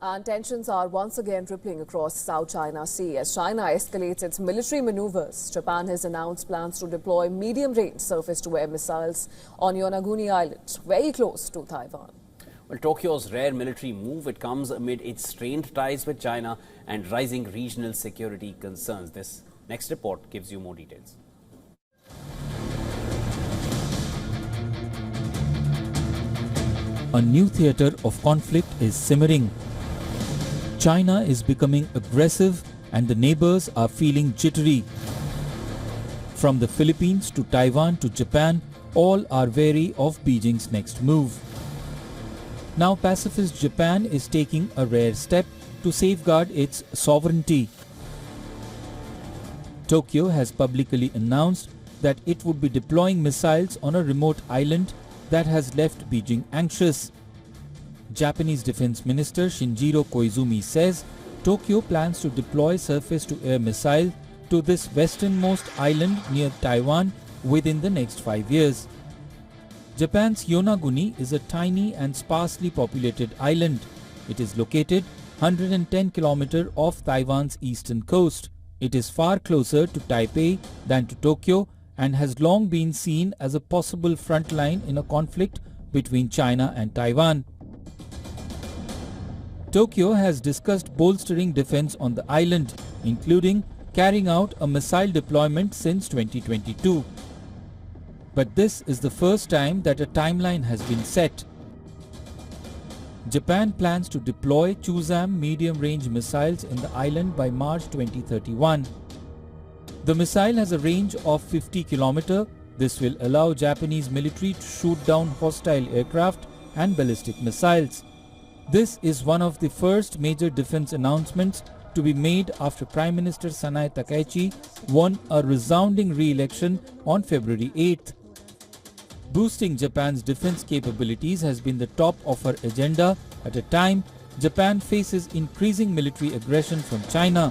And tensions are once again rippling across South China Sea as China escalates its military maneuvers. Japan has announced plans to deploy medium-range surface-to-air missiles on Yonaguni Island, very close to Taiwan. Well, Tokyo's rare military move, it comes amid its strained ties with China and rising regional security concerns. This next report gives you more details. A new theatre of conflict is simmering. China is becoming aggressive and the neighbors are feeling jittery. From the Philippines to Taiwan to Japan, all are wary of Beijing's next move. Now pacifist Japan is taking a rare step to safeguard its sovereignty. Tokyo has publicly announced that it would be deploying missiles on a remote island that has left Beijing anxious. Japanese Defense Minister Shinjiro Koizumi says Tokyo plans to deploy surface-to-air missile to this westernmost island near Taiwan within the next 5 years. Japan's Yonaguni is a tiny and sparsely populated island. It is located 110 km off Taiwan's eastern coast. It is far closer to Taipei than to Tokyo and has long been seen as a possible front line in a conflict between China and Taiwan. Tokyo has discussed bolstering defense on the island, including carrying out a missile deployment since 2022. But this is the first time that a timeline has been set. Japan plans to deploy Chu-Sam medium-range missiles in the island by March 2031. The missile has a range of 50 km. This will allow Japanese military to shoot down hostile aircraft and ballistic missiles. This is one of the first major defense announcements to be made after Prime Minister Sanae Takaichi won a resounding re-election on February 8th. Boosting Japan's defense capabilities has been the top of her agenda at a time Japan faces increasing military aggression from China.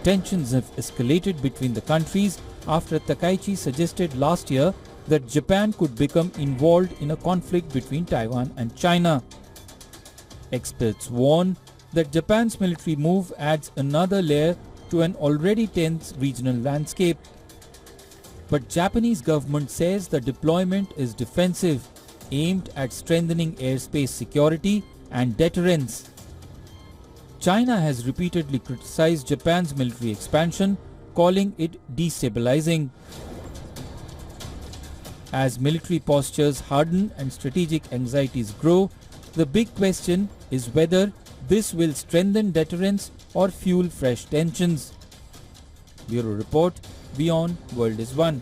Tensions have escalated between the countries after Takaichi suggested last year that Japan could become involved in a conflict between Taiwan and China. Experts warn that Japan's military move adds another layer to an already tense regional landscape. But Japanese government says the deployment is defensive, aimed at strengthening airspace security and deterrence. China has repeatedly criticized Japan's military expansion, calling it destabilizing. As military postures harden and strategic anxieties grow, the big question is whether this will strengthen deterrence or fuel fresh tensions. Bureau Report, WION World is One.